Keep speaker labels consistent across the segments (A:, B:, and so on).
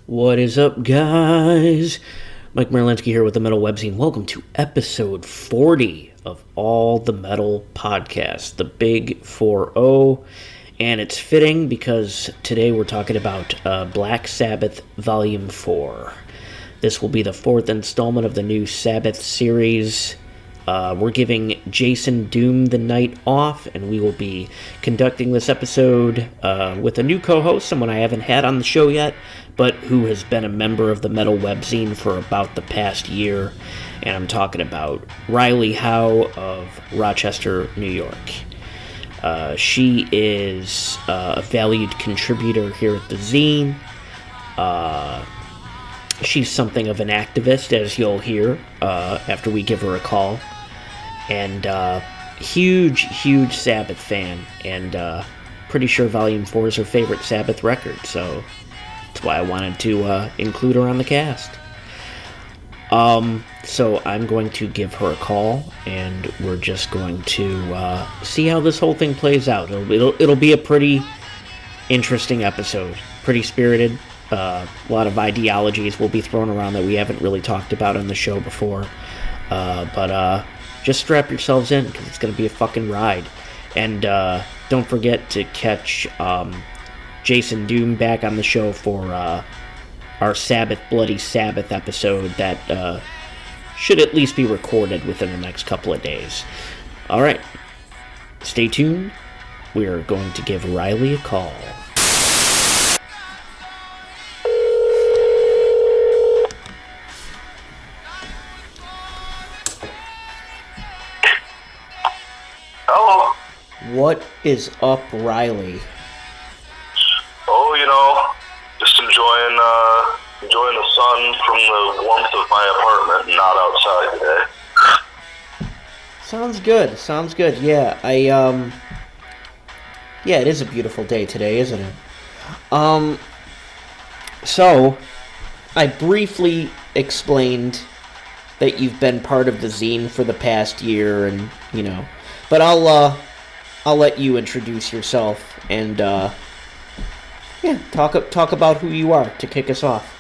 A: What is up, guys? Mike Merlinski here with the Metal Webzine. Welcome to episode 40 of All the Metal Podcast, the Big 4-0. And it's fitting because today we're talking about Black Sabbath Volume 4. This will be the fourth installment of the new Sabbath series. We're giving Jason Doom the night off, and we will be conducting this episode with a new co-host, someone I haven't had on the show yet, but who has been a member of the Metal Webzine for about the past year. And I'm talking about Rylea Howe of Rochester, New York. She is a valued contributor here at the zine. She's something of an activist, as you'll hear after we give her a call. And huge Sabbath fan. And pretty sure Volume 4 is her favorite Sabbath record. So that's why I wanted to include her on the cast. So I'm going to give her a call, and we're just going to see how this whole thing plays out. It'll be a pretty interesting episode. Pretty spirited. A lot of ideologies will be thrown around that we haven't really talked about on the show before. But just strap yourselves in, because it's going to be a fucking ride. And don't forget to catch Jason Doom back on the show for our Sabbath Bloody Sabbath episode that should at least be recorded within the next couple of days. Alright, stay tuned. We are going to give Rylea a call.
B: Hello.
A: What is up, Rylea?
B: Oh, just enjoying the sun from the warmth of my apartment and not outside today.
A: Sounds good. Yeah, yeah, it is a beautiful day today, isn't it? So, I briefly explained that you've been part of the zine for the past year, and, but I'll let you introduce yourself and, talk about who you are to kick us off.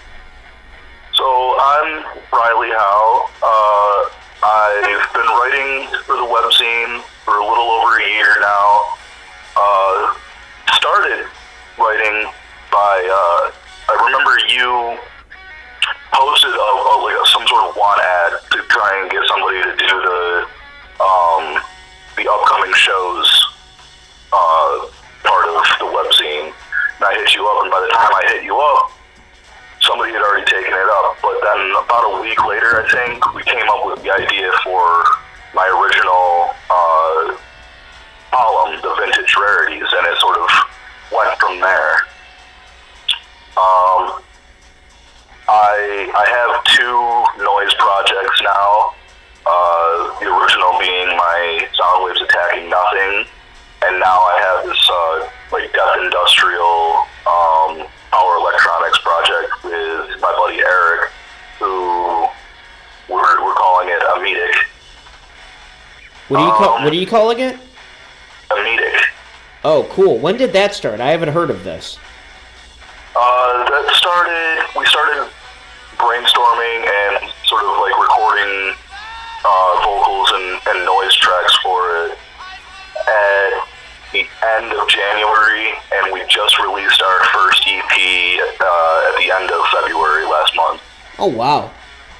B: So, I'm Rylea Howe. I've been writing for the webzine for a little over a year now. Started writing by, I remember you posted some sort of want ad to try and get somebody to do the upcoming shows part of the webzine. And I hit you up, and by the time I hit you up, somebody had already taken it up. But then about a week later, I think, we came up with the idea for my original column, the Vintage Rarities, and it sort of went from there. I have two noise projects now. The original being my Sound Waves Attacking Nothing, and now I have this death industrial power electronics project with my buddy Eric, who we're calling it Amedic.
A: What are you calling it?
B: Amedic.
A: Oh, cool. When did that start? I haven't heard of this.
B: We started brainstorming and sort of recording vocals and noise tracks for it at the end of January, and we just released our first EP at the end of February last month.
A: Oh, wow.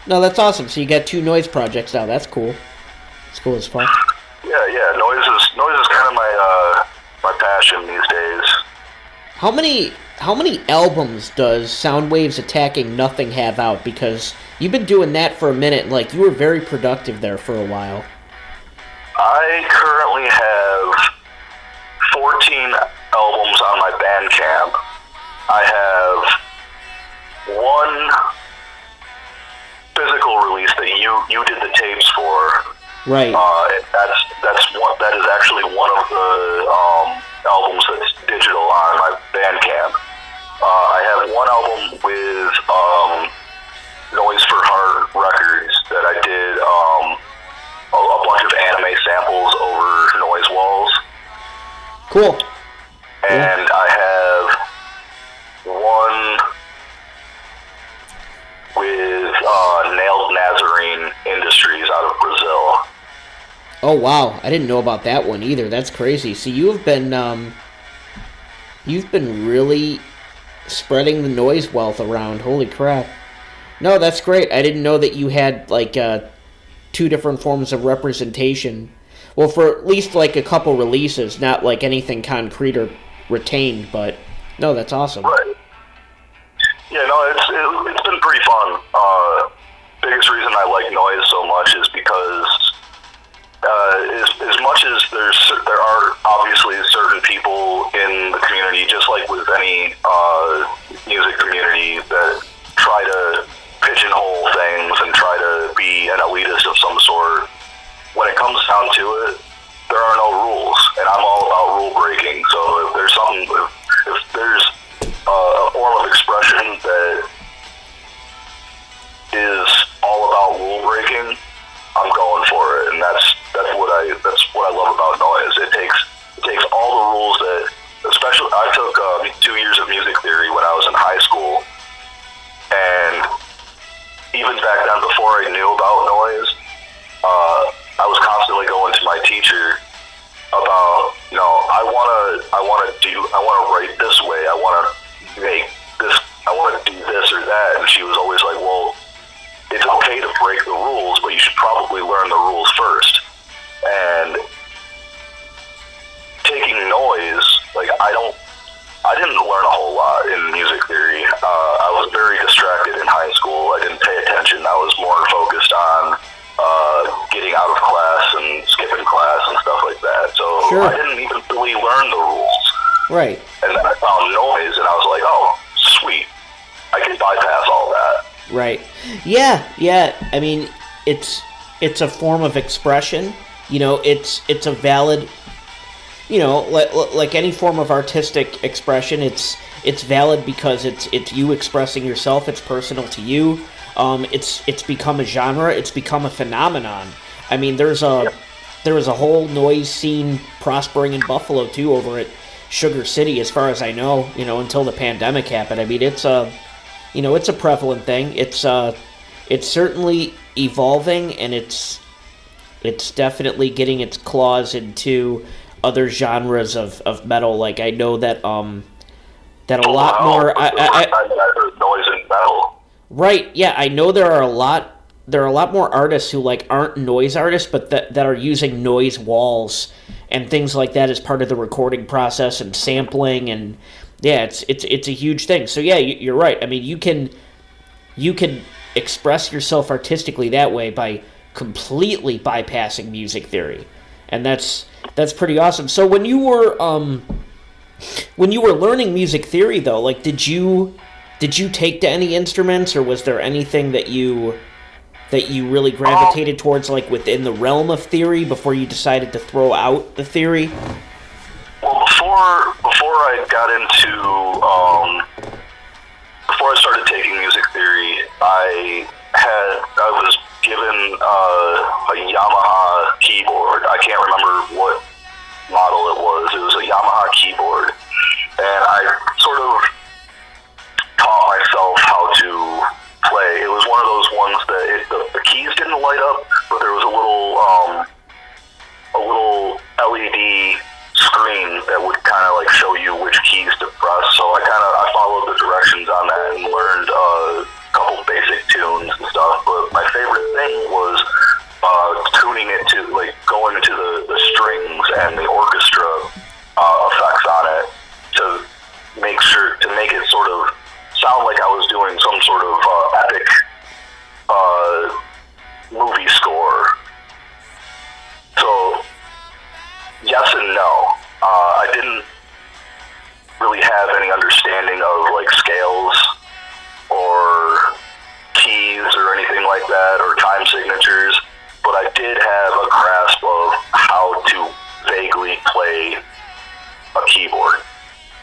A: No, that's awesome. So you got two noise projects now. That's cool. It's cool as fuck.
B: Yeah. Noise is kind of my passion these days.
A: How many albums does Sound Waves Attacking Nothing have out? Because you've been doing that for a minute, and you were very productive there for a while. I
B: currently have 14 albums on my Bandcamp. I have one physical release that you did the tapes for.
A: Right.
B: That is actually one of the albums that's digital on my Bandcamp. I have one album with Noise for Heart Records that I did a bunch of anime samples over noise walls.
A: Cool.
B: And I have one
A: Oh wow, I didn't know about that one either. That's crazy. So you've been really spreading the noise wealth around. Holy crap. No, that's great. I didn't know that you had like two different forms of representation. Well, for at least like a couple releases, not like anything concrete or retained, but no, that's awesome.
B: Right. Yeah, no, it's been pretty fun. Biggest reason I like noise so much is because as much as there are obviously certain people in the community, just like with any music community, that try to pigeonhole things and try to be an elitist of some sort. When it comes down to it, there are no rules, and I'm all about rule breaking. So if there's a form of expression that is all about rule breaking, I'm going for it, and that's what I love about noise. It takes all the rules that, especially I took 2 years of music theory when I was in high school, and even back then, before I knew about noise, I was constantly going to my teacher about, I want to write this way, I want to make this, I want to do this or that, and she was always like, well, it's okay to break the rules, but you should probably learn the rules first. And taking noise, like I didn't learn a whole lot in music theory. I was very distracted in high school. I didn't pay attention. I was more focused on getting out of class and skipping class and stuff like that. So sure. I didn't even really learn the rules.
A: Right.
B: And then I found noise, and I was like, oh, sweet. I can bypass all that.
A: Right. Yeah. I mean, it's a form of expression. It's a valid, like any form of artistic expression, it's valid because it's you expressing yourself. It's personal to you. It's become a genre. It's become a phenomenon. I mean, there was a whole noise scene prospering in Buffalo too, over at Sugar City, as far as I know. Until the pandemic happened. I mean, it's a prevalent thing. It's certainly evolving, and it's definitely getting its claws into other genres of metal. Like I know that that a lot more. I
B: heard noise in metal.
A: Right. Yeah, I know there are a lot more artists who aren't noise artists, but that are using noise walls and things like that as part of the recording process and sampling, and yeah, it's a huge thing. So yeah, you're right. I mean, you can express yourself artistically that way by completely bypassing music theory, and that's pretty awesome. So when you were learning music theory, though, did you take to any instruments, or was there anything that you really gravitated towards, within the realm of theory, before you decided to throw out the theory?
B: Well, before I got into before I started taking music theory, I was given a Yamaha keyboard. I can't remember what model it was. It was a Yamaha keyboard, and I sort of taught myself how to play. It was one of those ones that the keys didn't light up, but there was a little LED screen that would kind of show you which keys to press. So I followed the directions on that and learned a couple basic tunes and stuff. But my favorite thing was tuning it to going into the strings and the orchestra effects on it to make it sort of sound like I was doing some sort of epic movie score. So yes and no. I didn't really have any understanding of scales or keys or anything like that, or time signatures, but I did have a grasp of how to vaguely play a keyboard.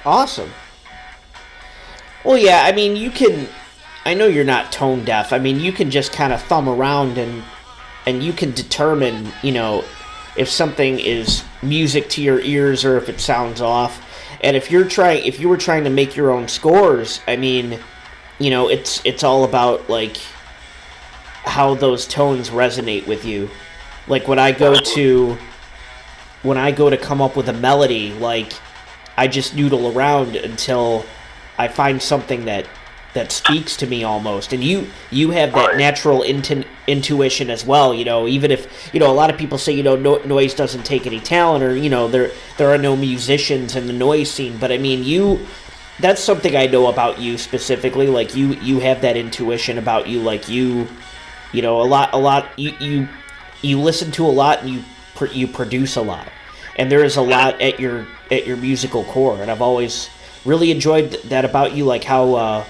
A: Awesome. Well, yeah, I mean, I know you're not tone deaf. I mean, you can just kind of thumb around and you can determine, if something is music to your ears or if it sounds off. And if you were trying to make your own scores, I mean, it's all about how those tones resonate with you. Like when I go to come up with a melody, like I just noodle around until I find something that speaks to me almost. And you have that natural intuition as well, even if, a lot of people say, noise doesn't take any talent, or, there are no musicians in the noise scene. But I mean, that's something I know about you specifically. Like you have that intuition about you, like you listen to a lot, and you produce a lot. And there is a lot at your musical core, and I've always really enjoyed that about you, like how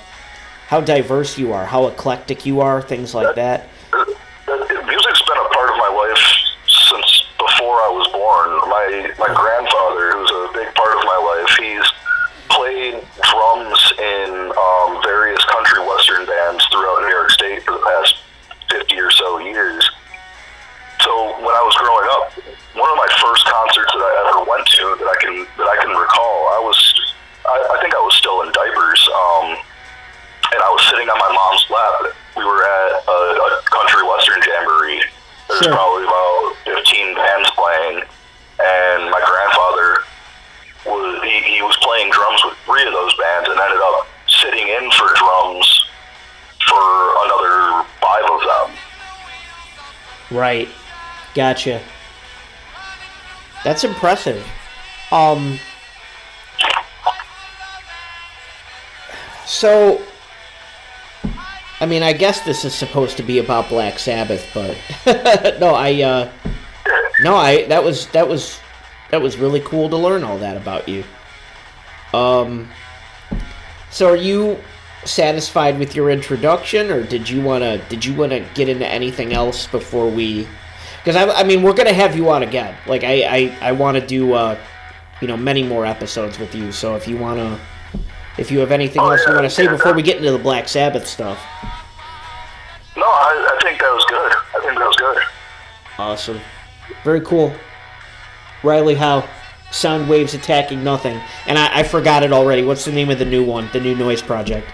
A: diverse you are, how eclectic you are, things like that.
B: Music's been a part of my life since before I was born. My grandfather, who's a big part of my life, he's played drums in various country western bands throughout New York State for the past 50 or so years. So when I was growing up, one of my first concerts that I ever went to that I can recall, I think I was still in diapers, and I was sitting on my mom's lap. We were at a country western jamboree. There's probably about 15 bands playing, and my grandfather was playing drums with 3 of those bands, and ended up sitting in for drums for another 5 of them.
A: Right. Gotcha. That's impressive. So, I mean, I guess this is supposed to be about Black Sabbath, but that was really cool to learn all that about you. So are you satisfied with your introduction, or did you wanna get into anything else before we? Because I mean, we're gonna have you on again. Like I want to do many more episodes with you. So if you have anything else you want to say before we get into the Black Sabbath stuff.
B: No, I think that was good. I think that was good.
A: Awesome. Very cool. Rylea Howe, Sound Waves Attacking Nothing. And I forgot it already. What's the name of the new one, the new noise project?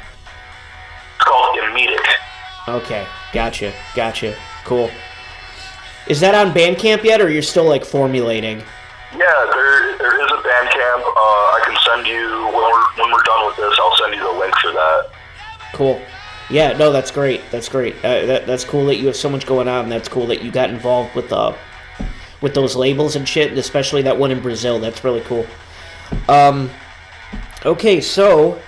B: It's called Immediate.
A: Okay, gotcha. Cool. Is that on Bandcamp yet, or you're still, like, formulating?
B: Yeah, there is a Bandcamp. I can send you, when we're done with this, I'll send you the link for that.
A: Cool. Yeah, no, that's great. That's great. That's cool that you have so much going on. That's cool that you got involved with those labels and shit, and especially that one in Brazil. That's really cool. Okay, so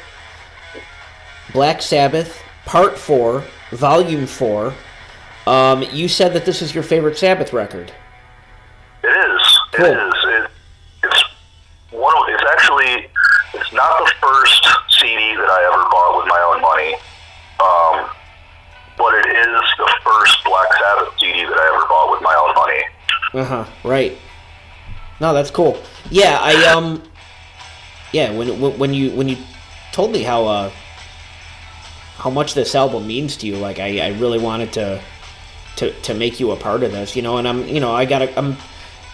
A: Black Sabbath, Part 4, Volume 4. You said that this is your favorite Sabbath record.
B: It is.
A: Cool.
B: It is. It's not the first CD that I ever bought with my own money. But it is the first Black Sabbath CD that I ever bought with my own money.
A: Right. No, that's cool. Yeah, when you told me how much this album means to you, like I really wanted to make you a part of this, and I'm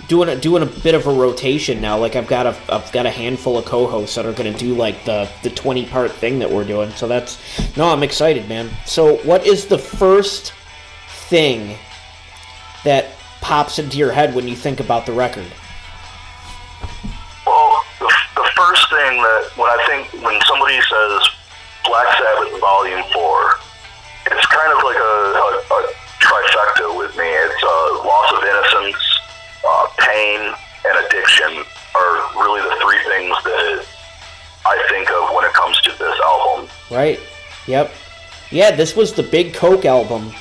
A: doing a bit of a rotation now. Like I've got a handful of co-hosts that are going to do like the 20-part thing that we're doing. So I'm excited, man. So what is the first thing that pops into your head when you think about the record?
B: Well, the first thing that when somebody says Black Sabbath Volume 4, it's kind of like a trifecta with me. It's loss of innocence, pain, and addiction are really the 3 things that I think of when it comes to this album.
A: Right. Yep. Yeah, this was the big Coke album.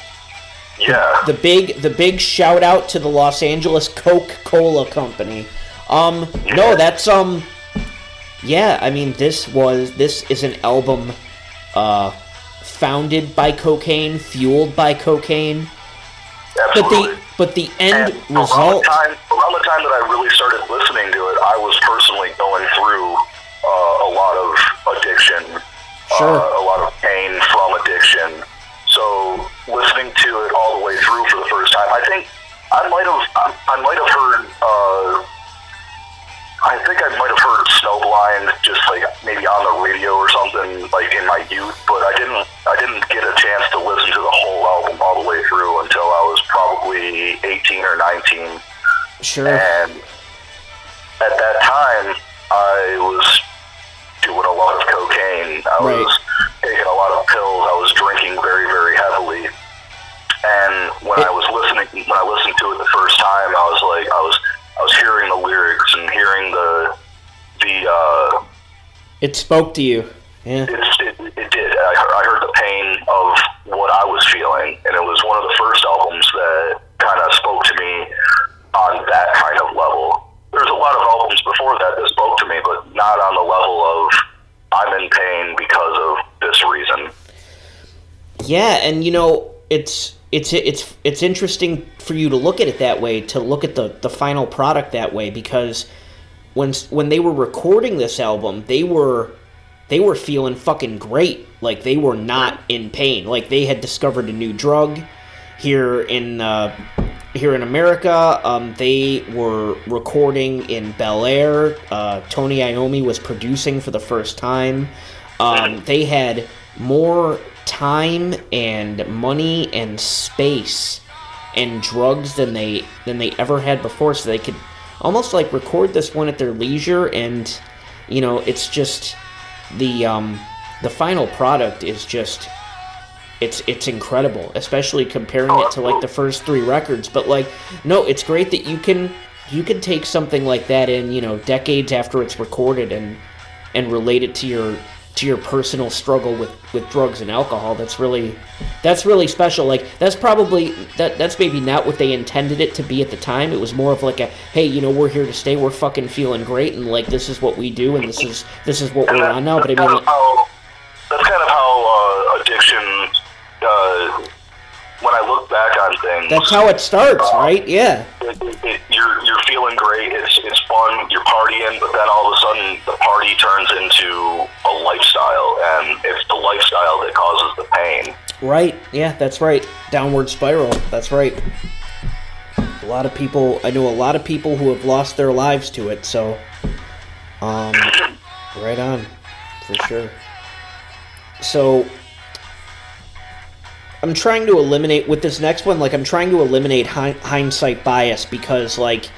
B: Yeah. The
A: big shout out to the Los Angeles Coca-Cola Company. No, that's yeah, I mean this is an album founded by cocaine, fueled by cocaine.
B: Absolutely.
A: But the end
B: and
A: result.
B: Around the time that I really started listening to it, I was personally going through a lot of addiction, a lot of pain from addiction. So listening to it all the way through for the first time, I think I might have heard. I think I might have heard Snowblind just like maybe on the radio or something like in my youth, but I didn't get a chance to listen to the whole album all the way through until I was probably 18 or 19.
A: Sure.
B: And at that time, I was doing a lot of cocaine. I was taking a lot of pills. I was drinking very, very heavily. And when I listened to it the first time, I was like, I was hearing the lyrics and hearing the
A: it spoke to you. Yeah.
B: It did. I heard the pain of what I was feeling, and it was one of the first albums that kind of spoke to me on that kind of level. There's a lot of albums before that spoke to me, but not on the level of I'm in pain because of this reason.
A: Yeah, and you know, it's interesting for you to look at it that way, to look at the final product that way, because when they were recording this album, they were feeling fucking great. Like, they were not in pain. Like, they had discovered a new drug here in America. They were recording in Bel Air. Tony Iommi was producing for the first time. They had more time and money and space and drugs than they ever had before, so they could almost like record this one at their leisure. And you know, it's just the final product is just it's incredible, especially comparing it to like the first 3 records. But like, no, it's great that you can take something like that in, you know, decades after it's recorded and relate it to your personal struggle with drugs and alcohol. That's really special. Like, that's probably that's maybe not what they intended it to be at the time. It was more of like a, hey, you know, we're here to stay, we're fucking feeling great, and like, this is what we do, and this is what we're on now. But I mean,
B: that's kind of how addiction, when I look back on things,
A: that's how it starts, right? Yeah.
B: You're feeling great. It's fun. You're partying, but then all of a sudden the party turns into a lifestyle, and it's the lifestyle that causes the pain.
A: Right. Yeah, that's right. Downward spiral. That's right. I know a lot of people who have lost their lives to it. So, right on, for sure. So, I'm trying to eliminate, with this next one, like, I'm trying to eliminate hindsight bias, because, like,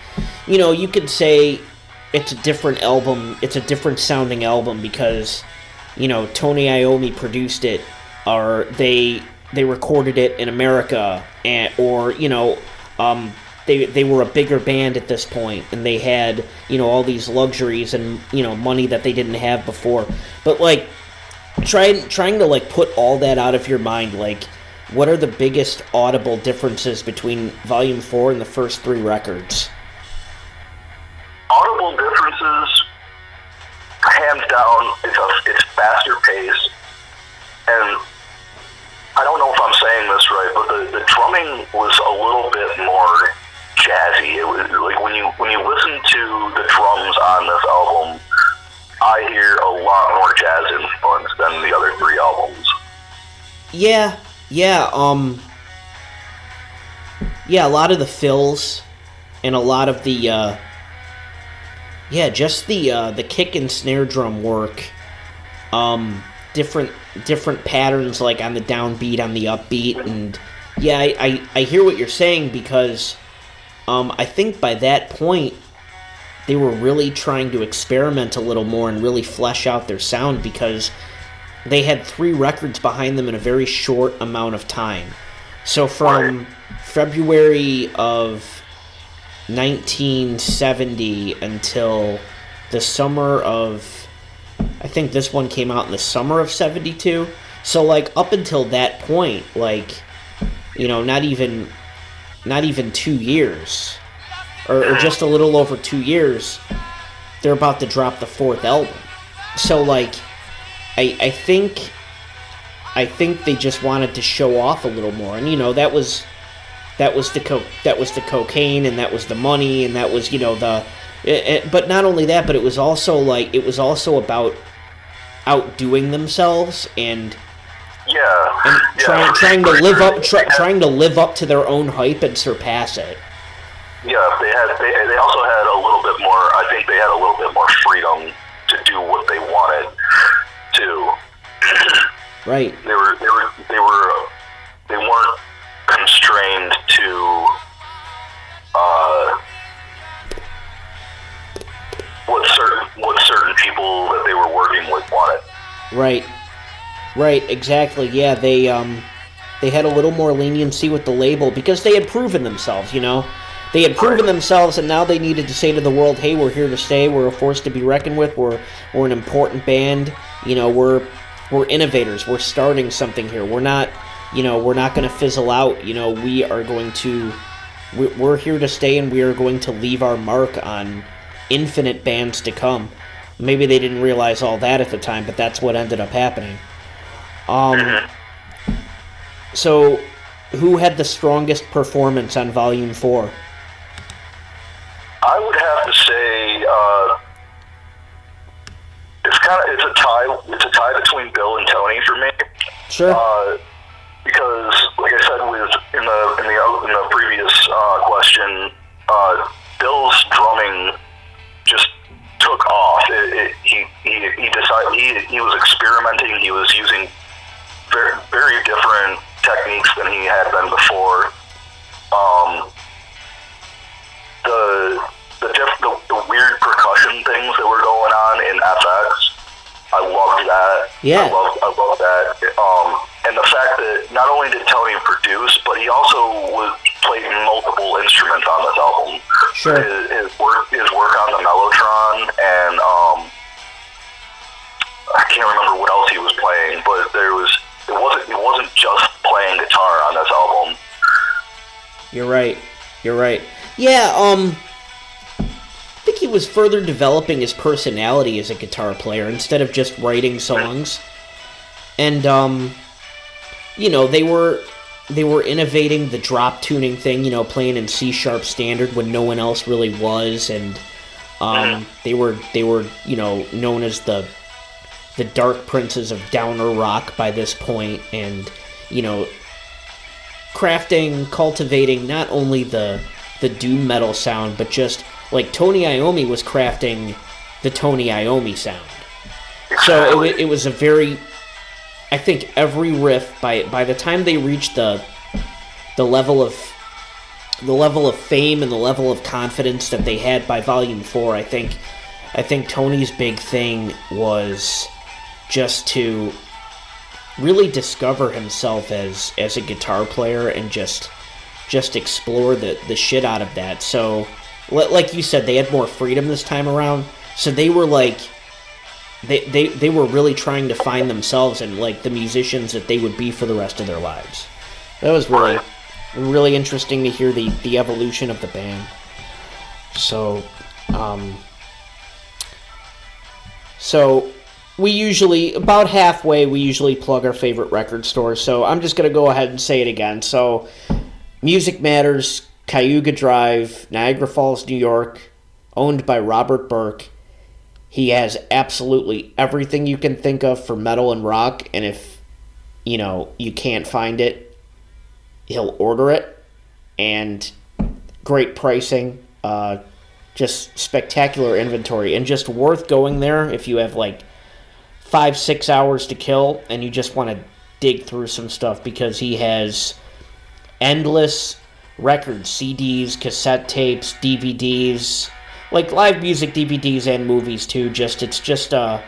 A: you know, you could say it's a different album, it's a different sounding album because, you know, Tony Iommi produced it, or they recorded it in America, or, you know, they were a bigger band at this point, and they had, you know, all these luxuries and, you know, money that they didn't have before. But, like, trying to, like, put all that out of your mind, like, what are the biggest audible differences between Volume 4 and the first 3 records?
B: Audible differences, hands down, it's faster paced, and I don't know if I'm saying this right, but the drumming was a little bit more jazzy. It was like, when you listen to the drums on this album, I hear a lot more jazz influence than the other 3 albums.
A: Yeah, a lot of the fills and a lot of the just the kick and snare drum work, different patterns, like on the downbeat, on the upbeat, and yeah, I hear what you're saying, because I think by that point they were really trying to experiment a little more and really flesh out their sound, because they had 3 records behind them in a very short amount of time. So from February of 1970 until the summer of, I think this one came out in the summer of 72. So, like, up until that point, like, you know, not even 2 years, or just a little over 2 years, they're about to drop the 4th album. So, like, I think they just wanted to show off a little more, and, you know, that was the cocaine, and that was the money, and that was, you know, but not only that, but it was also about outdoing themselves and trying to live up to their own hype and surpass it.
B: Yeah, they also had a little bit more. I think they had a little bit more freedom to do what they wanted to.
A: Right.
B: They weren't constrained to
A: Right, exactly. Yeah, they had a little more leniency with the label because they had proven themselves, you know? They had proven themselves, and now they needed to say to the world, hey, we're here to stay, we're a force to be reckoned with, we're an important band, you know, we're innovators, we're starting something here, we're not going to fizzle out, you know, we're here to stay, and we are going to leave our mark on infinite bands to come. Maybe they didn't realize all that at the time, but that's what ended up happening. So, who had the strongest performance on Volume 4?
B: I would have to say it's a tie between Bill and Tony for me.
A: Sure.
B: Because, like I said, in the previous question, Bill's drumming just took off. He decided he was experimenting. He was using very, very different techniques than he had been before. The weird percussion things that were going on in FX, I loved that.
A: Yeah.
B: I love that. And the fact that not only did Tony produce, but he also played multiple instruments on this album.
A: Sure.
B: His work on the Mellotron, and I can't remember what else he was playing, but it wasn't just playing guitar on this album.
A: You're right. Yeah, I think he was further developing his personality as a guitar player instead of just writing songs. And, you know, they were innovating the drop tuning thing, you know, playing in C# standard when no one else really was, and they were, you know, known as the Dark Princes of Downer Rock by this point, and, you know, cultivating not only the doom metal sound, but just like Tony Iommi was crafting the Tony Iommi sound. So it was a very, I think every riff by the time they reached the level of fame and the level of confidence that they had by Volume 4, I think Tony's big thing was just to really discover himself as a guitar player and just explore the shit out of that. So, like you said, they had more freedom this time around. So they were like, they were really trying to find themselves and like the musicians that they would be for the rest of their lives. That was really interesting to hear the evolution of the band. So, we usually, about halfway, we usually plug our favorite record stores. So I'm just going to go ahead and say it again. So, Music Matters, Cayuga Drive, Niagara Falls, New York, owned by Robert Burke. He has absolutely everything you can think of for metal and rock, and if, you know, you can't find it, he'll order it, and great pricing, just spectacular inventory, and just worth going there if you have, like, 5-6 hours to kill, and you just want to dig through some stuff, because he has endless records, CDs, cassette tapes, DVDs, like live music DVDs and movies too. It's just a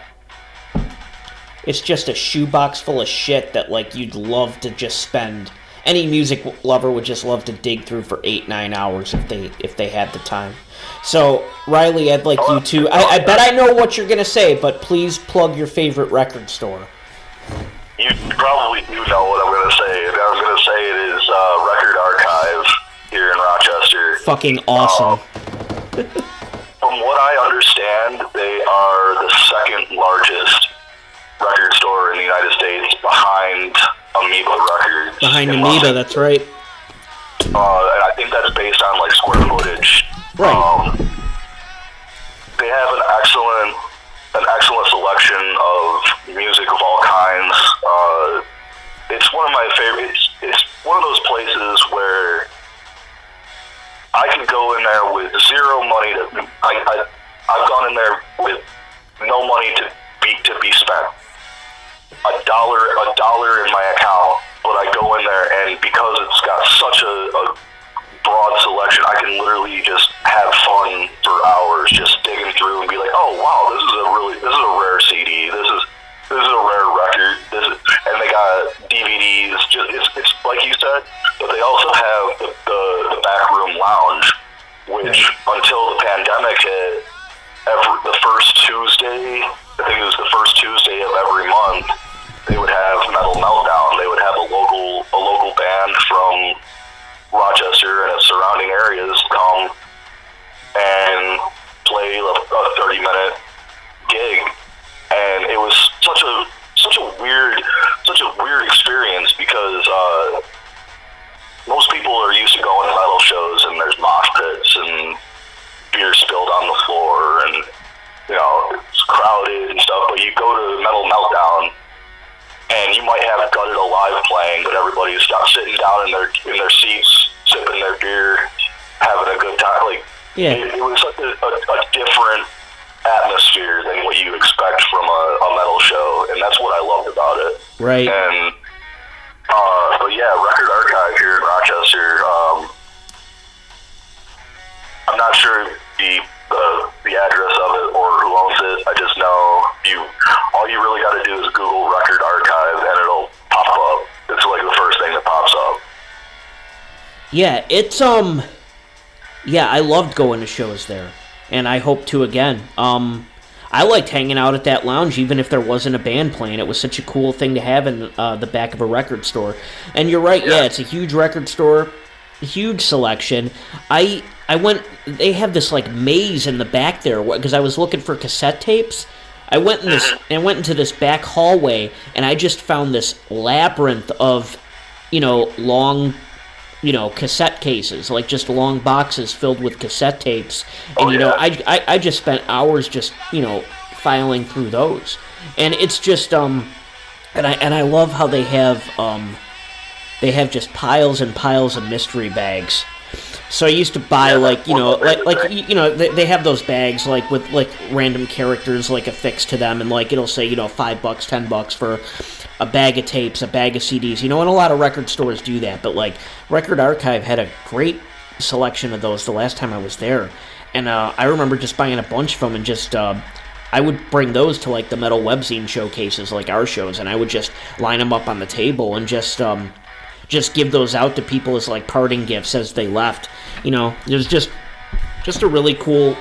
A: shoebox full of shit that like you'd love to just spend. Any music lover would just love to dig through for 8-9 hours if they had the time. So Riley, I'd like you to. I bet I know what you're gonna say, but please plug your favorite record store.
B: You probably do know what I'm gonna say. I'm gonna say it is Record Archive here in Rochester.
A: Fucking awesome.
B: From what I understand, they are the second largest record store in the United States behind Amoeba Records.
A: Behind Amoeba, that's right.
B: And I think that's based on like square footage.
A: Right.
B: They have an excellent selection of music of all kinds. It's one of my favorites. It's one of those places where I can go in there with zero money I've gone in there with no money to be spent. A dollar in my account, but I go in there, and because it's got such a broad selection, I can literally just have fun for hours, just digging through and be like, oh wow, this is a rare CD. This is a rare record. just it's like you said, but they also have the backroom lounge, which until the pandemic hit, the first Tuesday, I think it was the first Tuesday of every month, they would have Metal Meltdown. They would have a local band from Rochester and its surrounding areas come and play a 30-minute gig, and it was such a weird experience because most people are used to going to metal shows and there's mosh pits and beer spilled on the floor and it's crowded and stuff, but you go to Metal Meltdown and you might have Gutted Alive playing, but everybody's sitting down in their seats, sipping their beer, having a good time. Like, it was such a different atmosphere than what you expect from a metal show, and that's what I loved about it.
A: Right.
B: And but yeah, Record Archive here in Rochester. I'm not sure the address of it or who owns it. I just know all you really got to do is Google Record Archive and it'll pop up. It's like the first thing that pops up.
A: Yeah, it's yeah, I loved going to shows there, and I hope to again. I liked hanging out at that lounge even if there wasn't a band playing. It was such a cool thing to have in the back of a record store. And you're right, yeah, it's a huge record store, huge selection. I went, they have this like maze in the back there because I was looking for cassette tapes. I went into this back hallway and I just found this labyrinth of, long, cassette cases, like just long boxes filled with cassette tapes. And, I just spent hours just, filing through those. And it's just, and I love how they have just piles and piles of mystery bags. So I used to buy they have those bags like with like random characters like affixed to them, and like it'll say $5, $10 for a bag of tapes, a bag of CDs, and a lot of record stores do that. But like Record Archive had a great selection of those the last time I was there, and I remember just buying a bunch of them and just I would bring those to like the Metal Webzine showcases, like our shows, and I would just line them up on the table and just give those out to people as like parting gifts as they left. There's just a really cool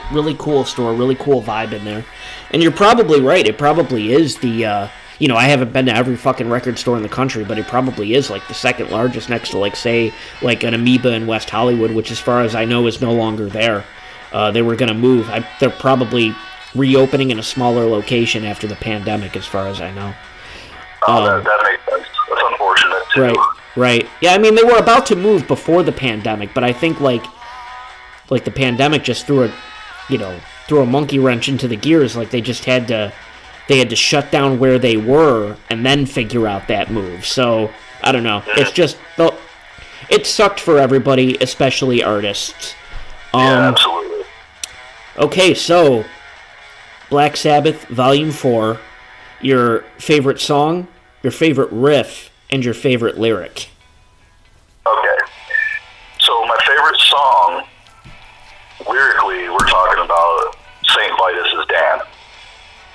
A: store, really cool vibe in there. And you're probably right. It probably is the, I haven't been to every fucking record store in the country, but it probably is like the second largest next to like, say, like an Amoeba in West Hollywood, which as far as I know is no longer there. They were going to move. They're probably reopening in a smaller location after the pandemic, as far as I know.
B: That makes sense. That's unfortunate, too.
A: Right. Yeah, I mean, they were about to move before the pandemic, but I think, like the pandemic just threw a monkey wrench into the gears. Like, they had to shut down where they were and then figure out that move. So, I don't know. It's just, it sucked for everybody, especially artists.
B: Yeah, absolutely.
A: Okay, so, Black Sabbath, Volume 4, your favorite song, your favorite riff, and your favorite lyric.
B: Okay. So my favorite song, lyrically, we're talking about St. Vitus's Dan.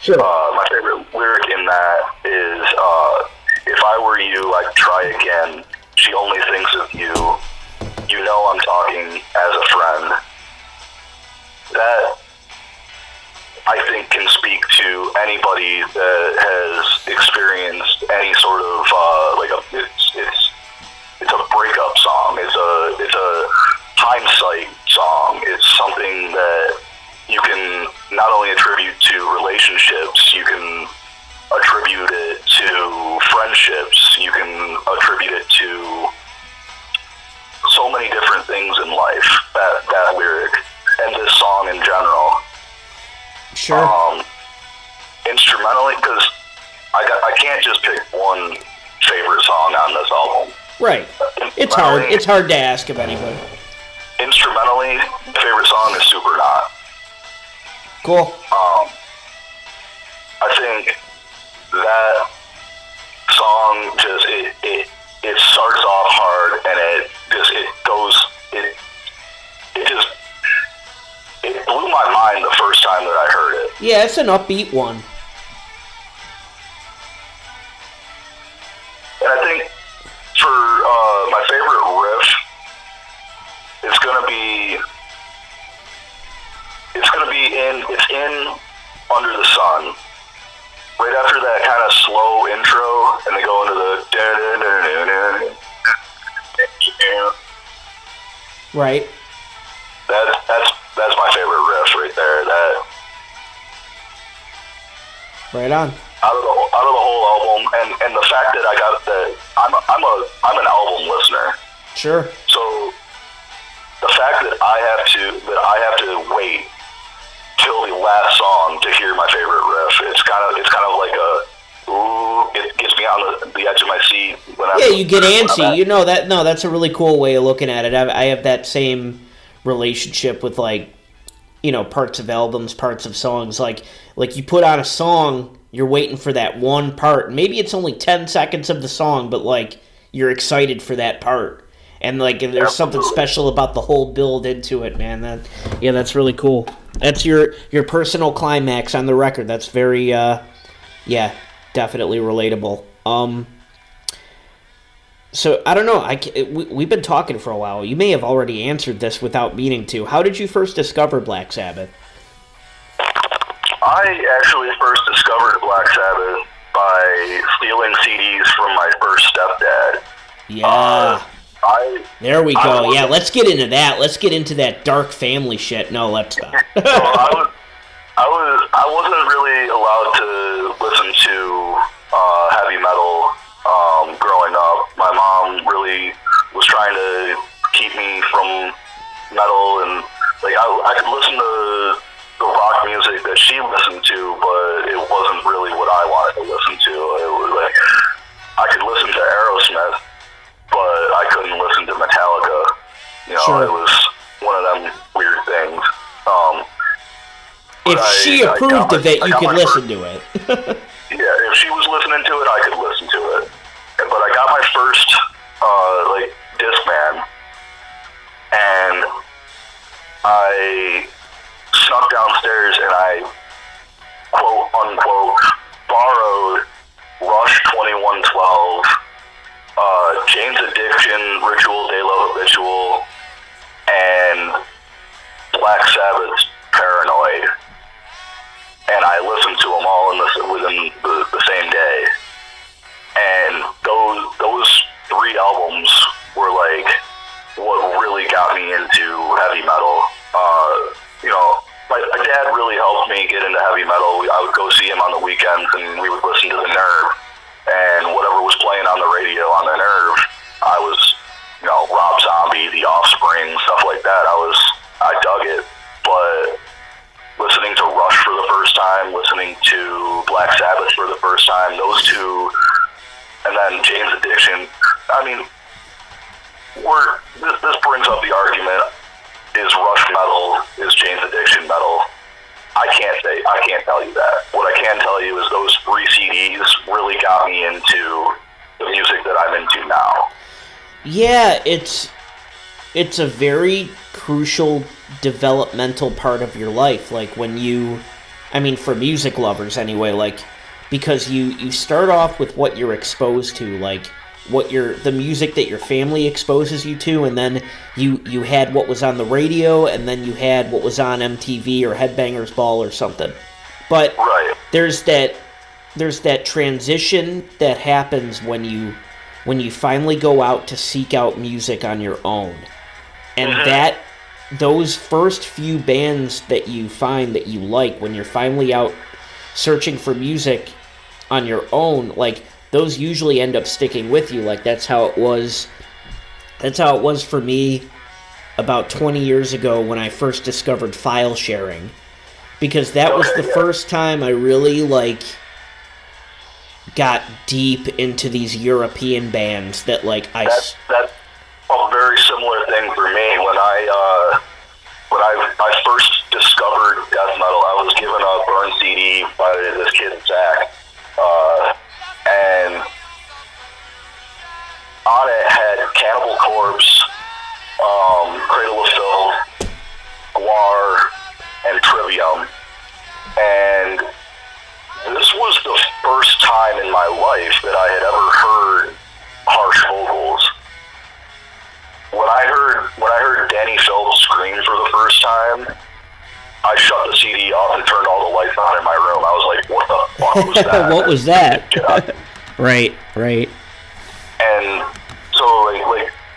A: Sure.
B: My favorite lyric in that is, if I were you, I'd try again. She only thinks of you. You know I'm talking as a friend. That, I think, can speak to anybody that has experienced any sort of it's a breakup song. It's a hindsight song. It's something that you can not only attribute to relationships, you can attribute it to friendships, you can attribute it to so many different things in life. That lyric and this song in general.
A: Sure.
B: Instrumentally, because I can't just pick one favorite song on this album.
A: Right. It's hard. It's hard to ask of anybody.
B: Instrumentally, favorite song is Supernaut.
A: Cool.
B: I think that song just it starts off hard and it blew my mind the first time that I heard it.
A: Yeah, it's an upbeat one.
B: And I think for it's in Under the Sun. Right after that kind of slow intro, and they go into the
A: right.
B: That's my favorite riff right there. That
A: right on.
B: Out of the whole album, and the fact that I'm an album listener.
A: Sure. So
B: the fact that I have to wait till the last song to hear my favorite riff, it's kind of like it gets me on the edge of my seat.
A: You get antsy. That's a really cool way of looking at it. I have that same relationship with, like, parts of albums, parts of songs. Like you put on a song, you're waiting for that one part. Maybe it's only 10 seconds of the song, but, like, you're excited for that part. And, like, there's something special about the whole build into it, man. That's really cool. That's your personal climax on the record. That's very, definitely relatable. So, I don't know. We've been talking for a while. You may have already answered this without meaning to. How did you first discover Black Sabbath?
B: I actually first discovered Black Sabbath by stealing CDs from my first stepdad.
A: Yeah. There we go. Yeah, let's get into that. Let's get into that dark family shit. No, let's not.
B: I wasn't really allowed to listen to heavy metal growing up. My mom really was trying to keep me from metal, and like I could listen to the rock music that she listened to, but it wasn't really what I wanted to listen to. It was like I could listen to Aerosmith, but I couldn't listen to Metallica.
A: Sure.
B: It was one of them weird things.
A: If she approved of it, you could listen to it.
B: Yeah, if she was listening to it, I could listen to it. But I got my first Discman, and I snuck downstairs and I quote unquote borrowed Rush 2112. Jane's Addiction, Ritual, De La Habitual, and Black Sabbath's Paranoid. And I listened to them all within the same day. And those three albums were like what really got me into heavy metal. My dad really helped me get into heavy metal. I would go see him on the weekends, and we would listen to The Nerve. And whatever was playing on the radio on The Nerve, I was, Rob Zombie, The Offspring, stuff like that. I dug it. But listening to Rush for the first time, listening to Black Sabbath for the first time, those two, and then Jane's Addiction, I mean, this brings up the argument, is Rush metal, is Jane's Addiction metal? I can't tell you that. What I can tell you is those three CDs really got me into the music that I'm into now.
A: Yeah, it's a very crucial developmental part of your life. Like for music lovers anyway, like, because you start off with what you're exposed to, like the music that your family exposes you to, and then you had what was on the radio, and then you had what was on MTV or Headbangers Ball or something. But
B: right.
A: there's that transition that happens when you finally go out to seek out music on your own. And those first few bands that you find that you like, when you're finally out searching for music on your own, like, those usually end up sticking with you. Like, that's how it was for me about 20 years ago when I first discovered file sharing, because that was the first time I really, like, got deep into these European bands that, like,
B: That's a very similar thing for me. When I first discovered death metal, I was given a burn CD by this kid, Zach, and on it had Cannibal Corpse, Cradle of Filth, Guar, and Trivium. And this was the first time in my life that I had ever heard harsh vocals. When I heard Danny Phelps time, I shut the CD off and turned all the lights on in my room. I was like, what the fuck was that?
A: What was that? Right.
B: And so,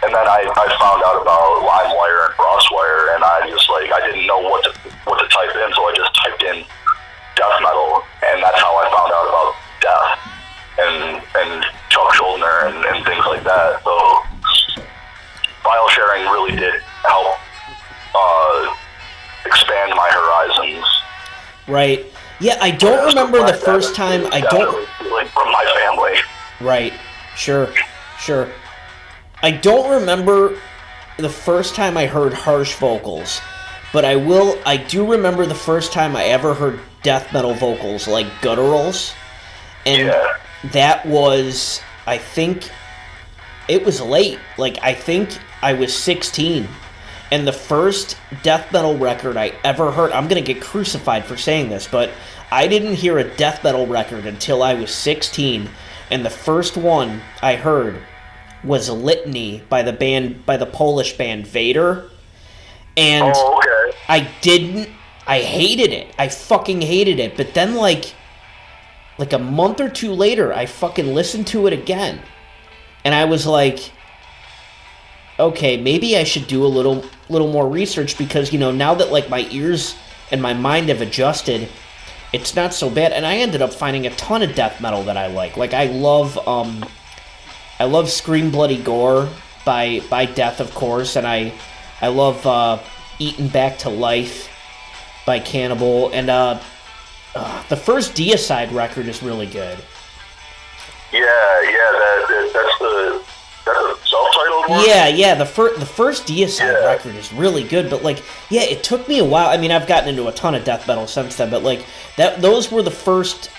B: and then I found out about LimeWire and Frostwire, and I just, I didn't know what to type in, so I just typed in death metal, and that's how I found out about death and Chuck Schuldiner and things like that. So file sharing really did help expand my horizons.
A: Right. Yeah, I don't remember the first time. I don't
B: from my family.
A: Right. Sure. I don't remember the first time I heard harsh vocals, but I do remember the first time I ever heard death metal vocals, like gutturals. And that was, I think, it was late. I think I was 16. And the first death metal record I ever heard, I'm going to get crucified for saying this, but I didn't hear a death metal record until I was 16. And the first one I heard was Litany by the Polish band Vader. And I hated it. I fucking hated it. But then like a month or two later, I fucking listened to it again. And I was like, okay, maybe I should do a little more research, because, now that my ears and my mind have adjusted, it's not so bad. And I ended up finding a ton of death metal that I like. I love Scream Bloody Gore by Death, of course, and I love Eaten Back to Life by Cannibal, and the first Deicide record is really good. That's the self-titled one? Yeah, the first Deicide record is really good, but it took me a while. I mean, I've gotten into a ton of death metal since then, but those were the first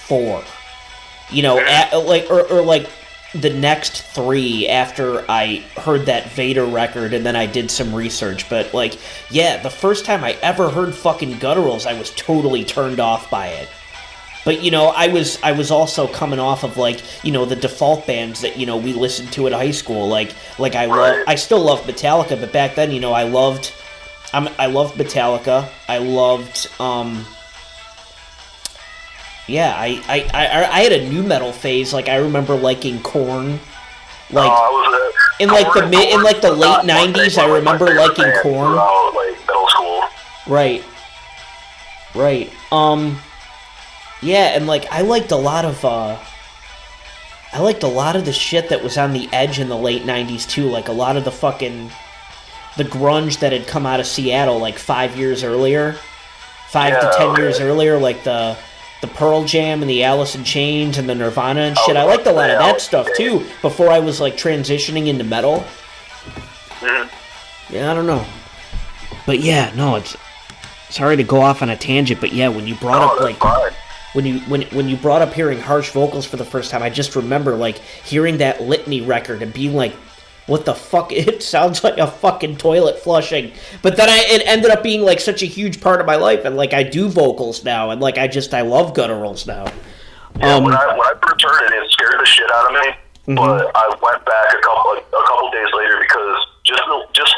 A: four. The next three after I heard that Vader record, and then I did some research. But the first time I ever heard fucking gutturals, I was totally turned off by it. But I was also coming off of the default bands that we listened to at high school. I still love Metallica, but back then I loved Metallica. I loved I had a new metal phase. I remember liking Korn. In the late '90s, I remember liking Korn.
B: Middle school.
A: Right. And I liked a lot of the shit that was on the edge in the late '90s too. A lot of the grunge that had come out of Seattle 5 years earlier, 5 to 10 years earlier, the Pearl Jam and the Alice in Chains and the Nirvana and shit. I liked a lot of that stuff too before I was transitioning into metal.
B: Mm-hmm.
A: Yeah, I don't know. But it's sorry to go off on a tangent, but when you brought up when you brought up hearing harsh vocals for the first time, I just remember hearing that Litany record and being like, what the fuck? It sounds like a fucking toilet flushing. But then it ended up being such a huge part of my life, and I do vocals now, and I love gutturals now.
B: Yeah, when I first heard it scared the shit out of me. Mm-hmm. But I went back a couple days later, because just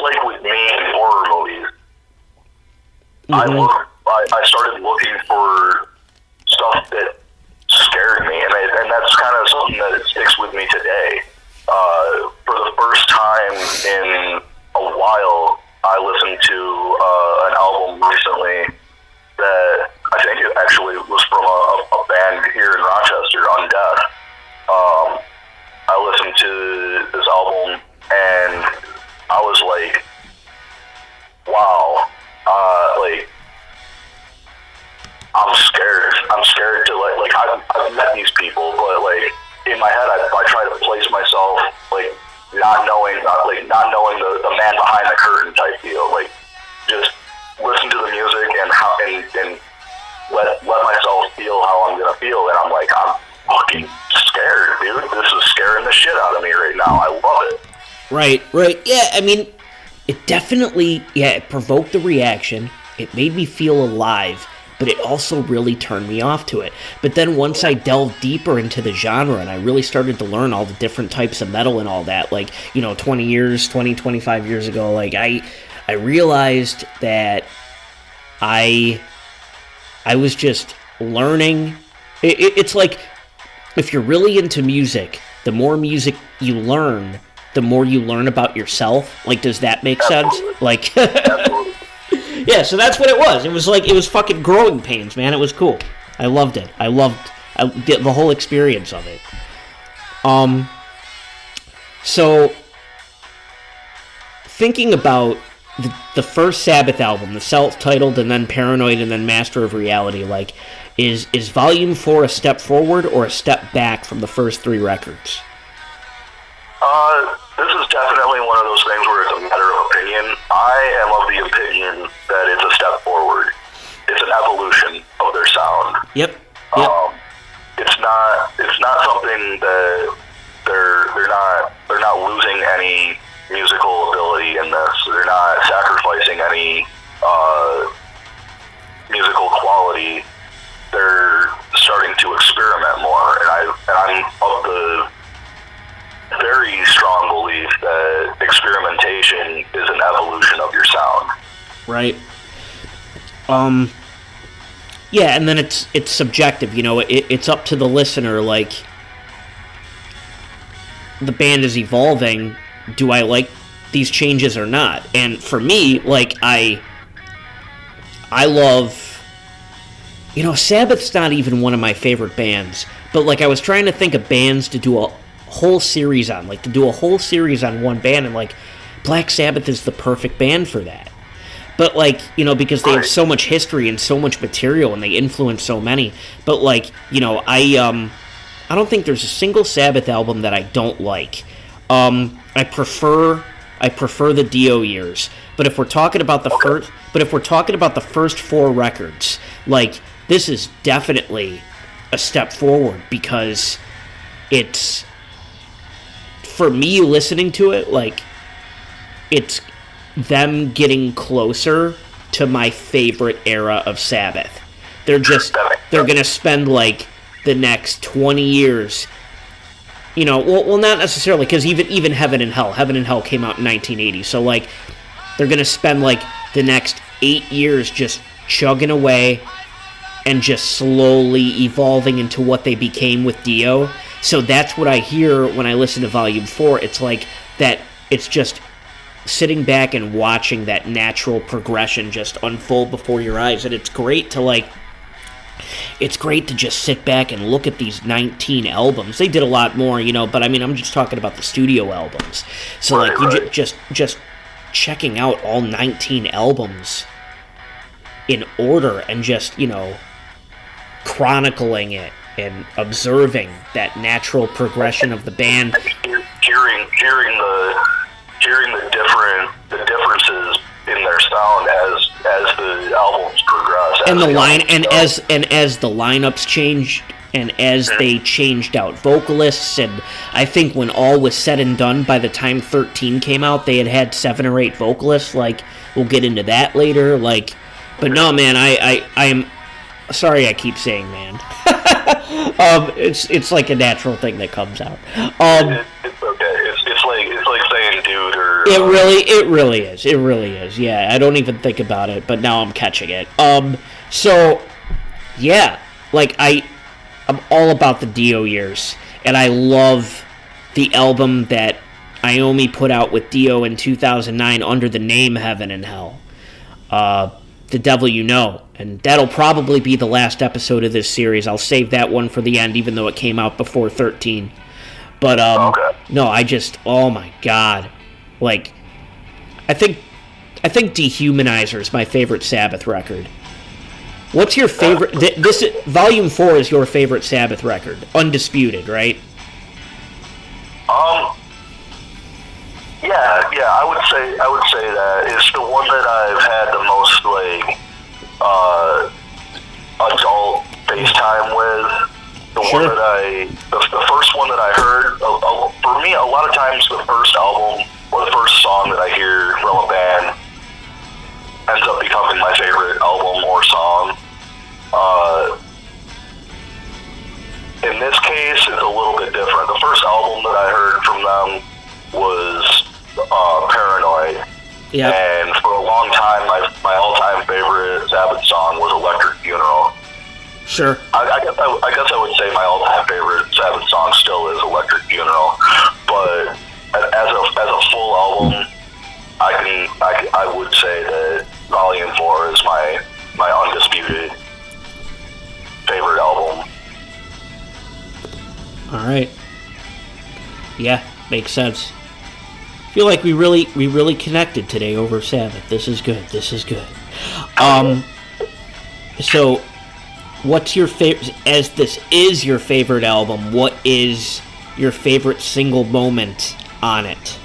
B: like with me in horror movies, I started looking for stuff that scared me, and that's kind of something that sticks with me today. For the first time in a while, I listened to an album recently that I think it actually was from a band here in Rochester, Undeath. I listened to this album, and I was like, wow, I'm scared. I'm scared to I've met these people, but in my head, I try to place myself not knowing the man behind the curtain type deal. Just listen to the music and let myself feel how I'm gonna feel, and I'm fucking scared, dude. This is scaring the shit out of me right now. I love it.
A: Right. Yeah, I mean, it definitely, it provoked the reaction. It made me feel alive, but it also really turned me off to it. But then once I delved deeper into the genre and I really started to learn all the different types of metal and all that, 25 years ago, I I realized that I was just learning. It's like, if you're really into music, the more music you learn, the more you learn about yourself. Like, does that make sense? Like, yeah, so that's what it was. It was like, it was fucking growing pains, man. It was cool. I loved it. I loved the whole experience of it. So, thinking about the first Sabbath album, the self-titled and then Paranoid and then Master of Reality, like, is Volume 4 a step forward or a step back from the first 3 records?
B: This is definitely one of those things where it's a matter of opinion. I am of the opinion that it's a step forward. It's an evolution of their sound.
A: Yep.
B: It's not something that they're not losing any musical ability in this. They're not sacrificing any musical quality. They're starting to experiment more, and I'm of the very strong belief that experimentation is an evolution of your sound.
A: Right. Yeah, and then it's subjective, you know, it's up to the listener, like, the band is evolving, do I like these changes or not? And for me, like, I love, you know, Sabbath's not even one of my favorite bands, but, like, I was trying to think of bands to do a whole series on, like, to do a whole series on one band, and, like, Black Sabbath is the perfect band for that. But, like, you know, because they have so much history and so much material and they influence so many. But, like, you know, I don't think there's a single Sabbath album that I don't like. I prefer the Dio years. But if we're talking about the first 4 records, like, this is definitely a step forward, because it's, for me listening to it, like, it's them getting closer to my favorite era of Sabbath. They're gonna spend, like, the next 20 years, you know, well not necessarily, because even Heaven and Hell came out in 1980, so, like, they're gonna spend, like, the next 8 years just chugging away and just slowly evolving into what they became with Dio. So that's what I hear when I listen to Volume 4. It's like that, it's just sitting back and watching that natural progression just unfold before your eyes, and it's great to just sit back and look at these 19 albums. They did a lot more, you know, but I mean, I'm just talking about the studio albums. So, like, you just checking out all 19 albums in order and just, you know, chronicling it and observing that natural progression of the band. Hearing the differences in their sound as the albums progress, as the lineups changed, and as they changed out vocalists. And I think when all was said and done, by the time 13 came out, they had 7 or 8 vocalists. Like, we'll get into that later. Like, but no, man, I'm sorry, I keep saying man. It's like a natural thing that comes out.
B: It's okay. It's like saying dude or.
A: It really is. Yeah, I don't even think about it, but now I'm catching it. So, yeah, like, I'm all about the Dio years, and I love the album that Iommi put out with Dio in 2009 under the name Heaven and Hell. The Devil You Know, and that'll probably be the last episode of this series. I'll save that one for the end, even though it came out before 13. But, no, oh my god. Like, I think Dehumanizer is my favorite Sabbath record. What's your favorite? This Volume 4 is your favorite Sabbath record, undisputed, right?
B: Yeah, I would say that it's the one that I've had the most, like, adult face time with. The
A: sure.
B: one that the first one that I heard, for me, a lot of times the first album or the first song that I hear from a band ends up becoming my favorite album or song. In this case, it's a little bit different. The first album that I heard from them was Paranoid.
A: Yep.
B: And for a long time, my all-time favorite Sabbath song was Electric Funeral.
A: Sure.
B: I guess I would say my all-time favorite Sabbath song still is Electric Funeral, but as a full album, I would say that Volume 4 is my undisputed favorite album.
A: All right. Yeah, makes sense. I feel like we really connected today over Sabbath. This is good. So, what's your favorite? As this is your favorite album, what is your favorite single moment on it?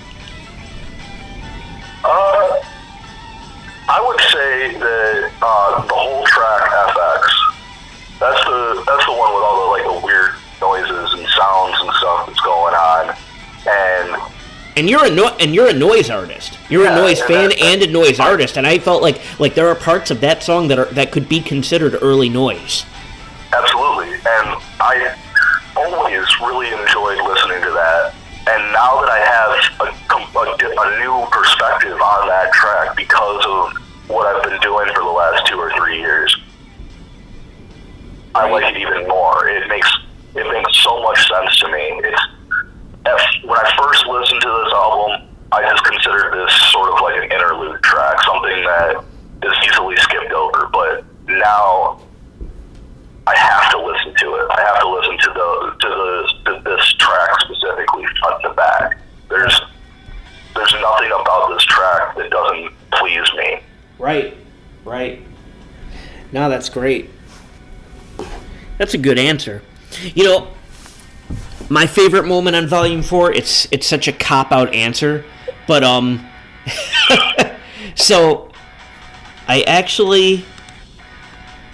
B: I would say that the whole track FX. That's the one with all the weird noises and sounds and stuff that's going on, and you're
A: a noise artist. You're a noise fan and a noise artist, and I felt like there are parts of that song that could be considered early noise.
B: Absolutely, and I always really enjoyed listening to that. And now that I have a new perspective on that track because of what I've been doing for the last 2 or 3 years, I like it even more. It makes so much sense to me. When I first listened to this album, I just considered this sort of like an interlude track, something that is easily skipped over. But now I have to listen to it. I have to listen to this track specifically, front to back. There's nothing about this track that doesn't please me.
A: Right. No, that's great. That's a good answer. You know, my favorite moment on Volume 4, it's such a cop-out answer, but so I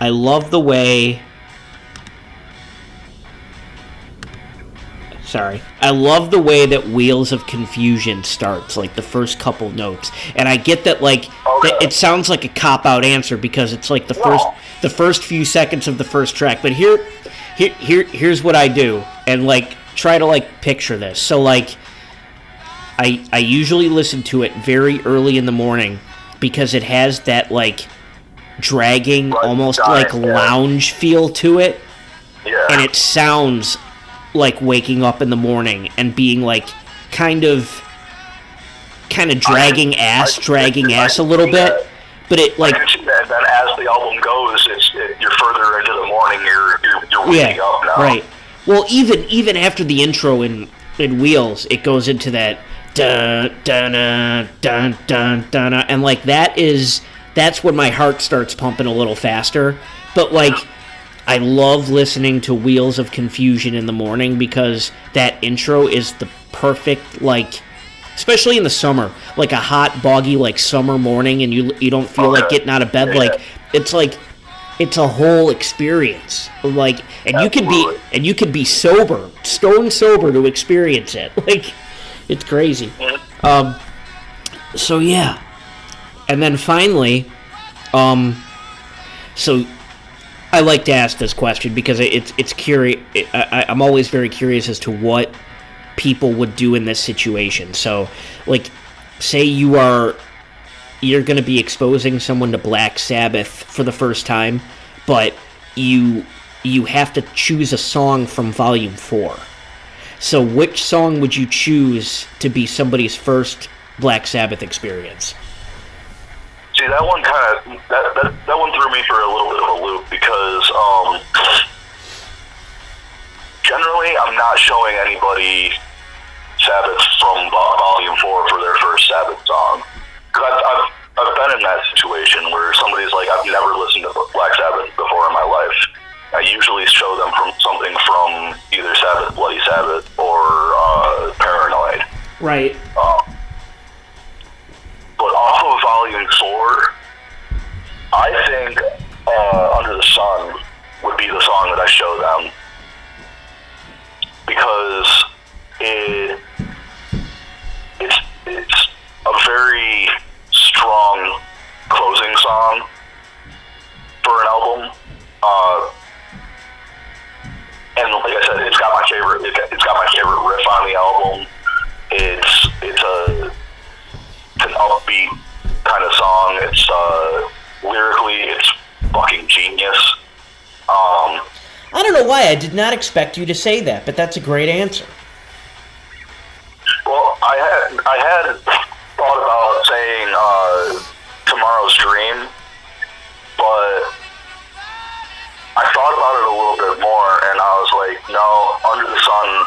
A: love the way that Wheels of Confusion starts, like the first couple notes. And I get that, that it sounds like a cop-out answer because it's like the first few seconds of the first track. But here's what I do, and try to picture this. So I usually listen to it very early in the morning because it has that dragging, almost lounge feel to it.
B: Yeah.
A: And it sounds like waking up in the morning and being kind of dragging ass a little bit, but it
B: I can see that. Then as the album goes, you're further into the morning. You're waking up now.
A: Right. Well, even after the intro in Wheels, it goes into that dun dun dun dun dun, and that's when my heart starts pumping a little faster. But I love listening to Wheels of Confusion in the morning because that intro is the perfect, especially in the summer, a hot, boggy, summer morning, and you don't feel like getting out of bed. It's a whole experience. And you can be sober, stone sober to experience it. It's crazy. So yeah, and then finally, so. I like to ask this question because it's curious. I'm always very curious as to what people would do in this situation. So, say you're going to be exposing someone to Black Sabbath for the first time, but you have to choose a song from Volume 4. So, which song would you choose to be somebody's first Black Sabbath experience?
B: See, that one that one threw me for a little bit of a loop because generally I'm not showing anybody Sabbath from Volume 4 for their first Sabbath song. Because I've been in that situation where somebody's like, I've never listened to Black Sabbath before in my life. I usually show them something from either Sabbath, Bloody Sabbath, or Paranoid.
A: Right.
B: But off of Volume 4, I think Under the Sun would be the song that I show them. Because it's a very strong closing song for an album. And like I said, it's got my favorite riff on the album. It's
A: lie, I did not expect you to say that, but that's a great answer.
B: Well, I had thought about saying Tomorrow's Dream, but I thought about it a little bit more, and I was like, no, Under the Sun,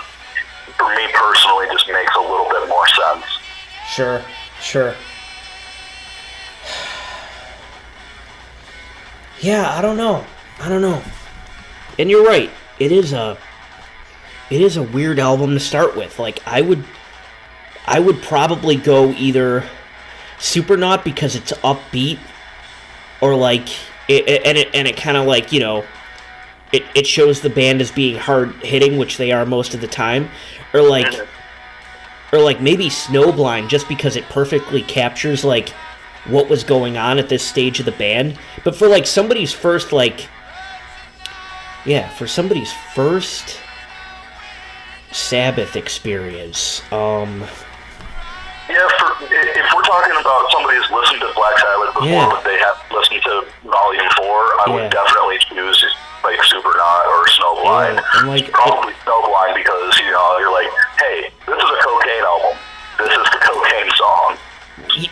B: for me personally, just makes a little bit more sense.
A: Sure. Yeah, I don't know. And you're right. It is a weird album to start with. Like, I would probably go either Supernaut because it's upbeat, or like it kind of like, you know, it shows the band as being hard hitting, which they are most of the time, or like maybe Snowblind, just because it perfectly captures like what was going on at this stage of the band. But for like somebody's first Sabbath experience,
B: Yeah, if we're talking about somebody who's listened to Black Sabbath before, but they have listened to Volume 4, I would definitely choose like Supernaut or Snowblind.
A: Like,
B: probably Snowblind because, you know, you're like, hey, this is a cocaine album. This is the cocaine song.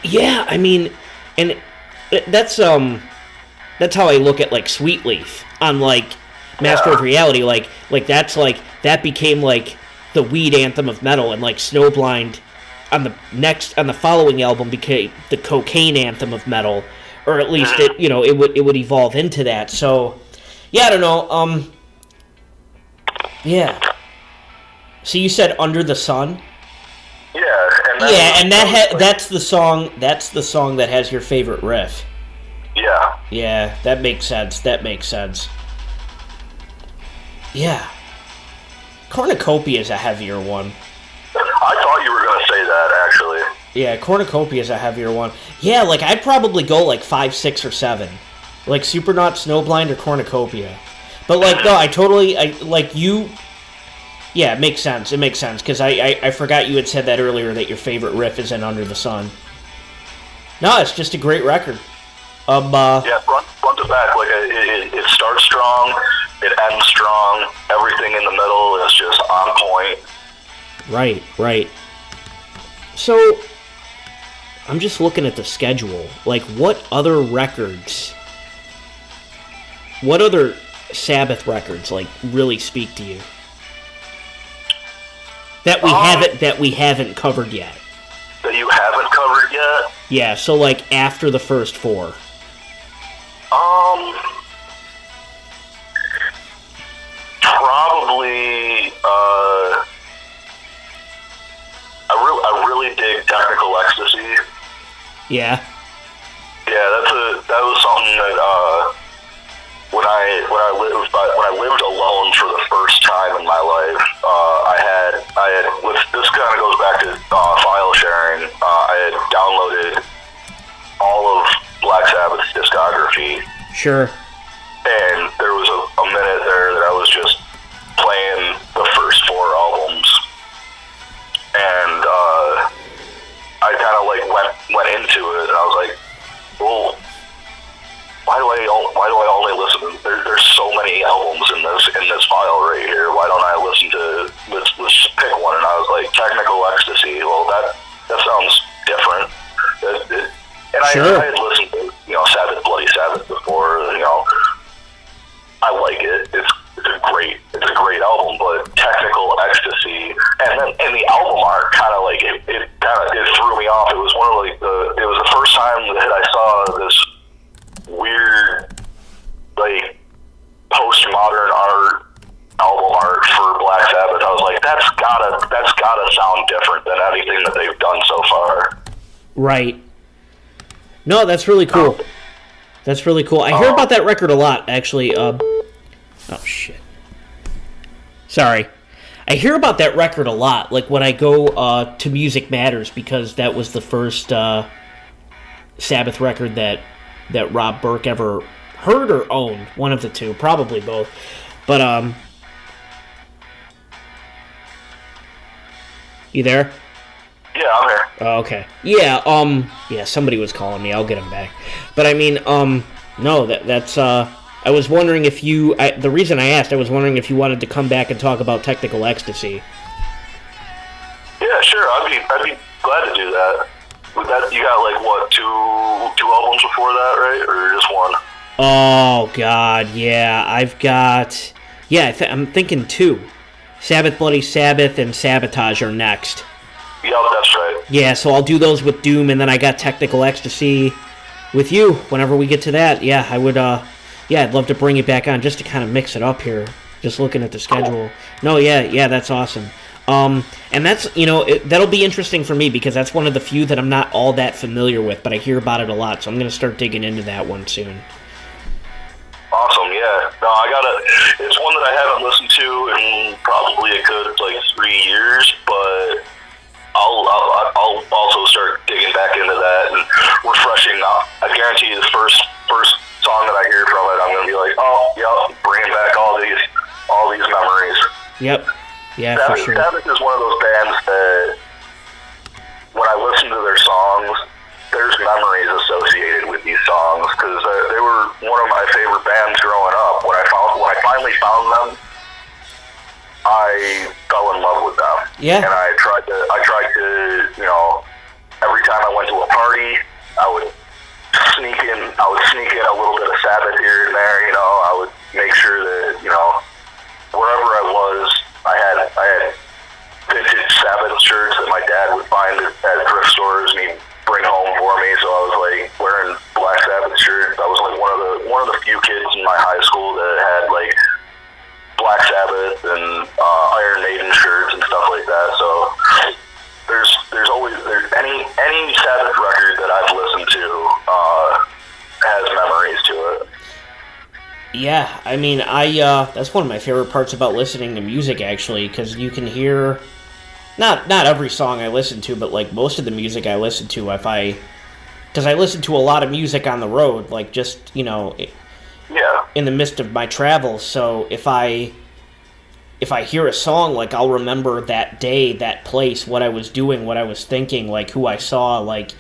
A: Yeah, I mean, and that's how I look at like Sweet Leaf on like Master of Reality. Like that's like, that became like the weed anthem of metal, and like Snowblind on the following album became the cocaine anthem of metal, or at least it would evolve into that. So yeah, I don't know. Yeah. So you said Under the Sun?
B: Yeah,
A: and that's the song that has your favorite riff.
B: Yeah.
A: Yeah, that makes sense. Yeah. Cornucopia is a heavier one.
B: I thought you were going to say that, actually.
A: Yeah, Cornucopia is a heavier one. Yeah, like, I'd probably go, like, 5, 6, or 7. Like, Supernaut, Snowblind, or Cornucopia. But, like, no, yeah, it makes sense, because I forgot you had said that earlier, that your favorite riff is in Under the Sun. No, it's just a great record.
B: Yeah, front to back, like, it starts strong, it ends strong, everything in the middle is just on point.
A: Right. So, I'm just looking at the schedule. Like, what other Sabbath records, like, really speak to you? That we haven't covered yet.
B: That you haven't covered yet?
A: Yeah, so, like, after the first 4.
B: Probably, I really dig Technical Ecstasy.
A: Yeah.
B: Yeah, that was something that when I lived alone for the first time in my life, I had this kind of goes back to file sharing. I had downloaded all of Black Sabbath's discography.
A: Sure.
B: And there was a minute there that I was just playing the first 4 albums, and I kind of like went into it, and I was like, well, why do I only listen? There's so many albums in this file right here. Why don't I listen to let's just pick one? And I was like, Technical Ecstasy. Well, that sounds different.
A: Sure.
B: I had listened to Sabbath, Bloody Sabbath before. I like it. It's a great album, but Technical Ecstasy and the album art kind of like it threw me off. It was one of it was the first time that I saw this weird like postmodern album art for Black Sabbath. I was like, that's gotta sound different than anything that they've done so far.
A: Right. No, that's really cool. That's really cool. I hear about that record a lot, actually. Oh, shit. Sorry. I hear about that record a lot, like when I go to Music Matters, because that was the first Sabbath record that Rob Burke ever heard or owned. One of the two, probably both. But, you there?
B: Yeah, I'm here.
A: Oh, okay. Yeah, somebody was calling me. I'll get him back. But I mean, no, that's I was wondering if you. The reason I asked, I was wondering if you wanted to come back and talk about Technical Ecstasy.
B: Yeah, sure. I'd be glad to do that. With that, you got like what two albums before that, right, or just one?
A: Oh God, yeah. I've got. Yeah, I'm thinking 2. Sabbath, Bloody Sabbath, and Sabotage are next.
B: Yep, that's right.
A: Yeah, so I'll do those with Doom, and then I got Technical Ecstasy with you whenever we get to that. Yeah, I would. Yeah, I'd love to bring it back on just to kind of mix it up here. Just looking at the schedule. No, yeah, that's awesome. And that's, that'll be interesting for me because that's one of the few that I'm not all that familiar with, but I hear about it a lot, so I'm going to start digging into that one soon.
B: Awesome, yeah. No, it's one that I haven't listened to in probably a good, 3 years, but I'll also start digging back into that and refreshing up. I guarantee you the first song that I hear from it, I'm going to be like, oh, yeah, bringing back all these memories.
A: Yep. Yeah,
B: Sabbath,
A: for sure.
B: Sabbath is one of those bands that when I listen to their songs, there's memories associated with these songs because they were one of my favorite bands growing up. When I finally found them, I fell in love with them.
A: Yeah.
B: And I tried to, every time I went to a party, I would sneak in a little bit of Sabbath here and there. I would make sure that wherever I was, I had vintage Sabbath shirts that my dad would find at thrift stores and he'd bring home for me. So I was wearing Black Sabbath shirts. I was one of the few kids in my high school that had Black Sabbath and Iron Maiden shirts and stuff like that. So there's always any Sabbath record that I've listened to has memories to it.
A: Yeah, I mean, that's one of my favorite parts about listening to music, actually, because you can hear, not every song I listen to, but, most of the music I listen to, because I listen to a lot of music on the road, in the midst of my travels, so if I hear a song, I'll remember that day, that place, what I was doing, what I was thinking, who I saw, and,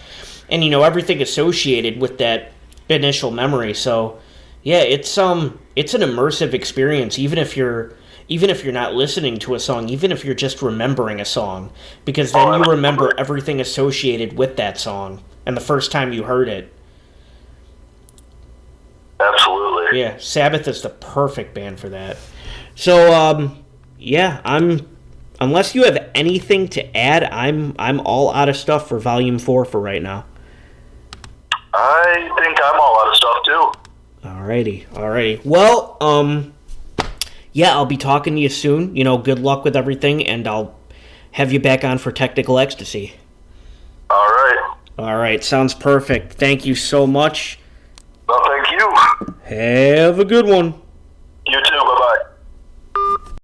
A: everything associated with that initial memory, so... Yeah, it's an immersive experience, even if you're not listening to a song, even if you're just remembering a song, because then you remember everything associated with that song and the first time you heard it.
B: Absolutely.
A: Yeah, Sabbath is the perfect band for that. So, unless you have anything to add, I'm all out of stuff for Volume 4 for right now.
B: I think I'm all out of stuff too.
A: Alrighty. Well, I'll be talking to you soon. Good luck with everything, and I'll have you back on for Technical Ecstasy. Alright, sounds perfect. Thank you so much.
B: Well, thank you.
A: Have a good one.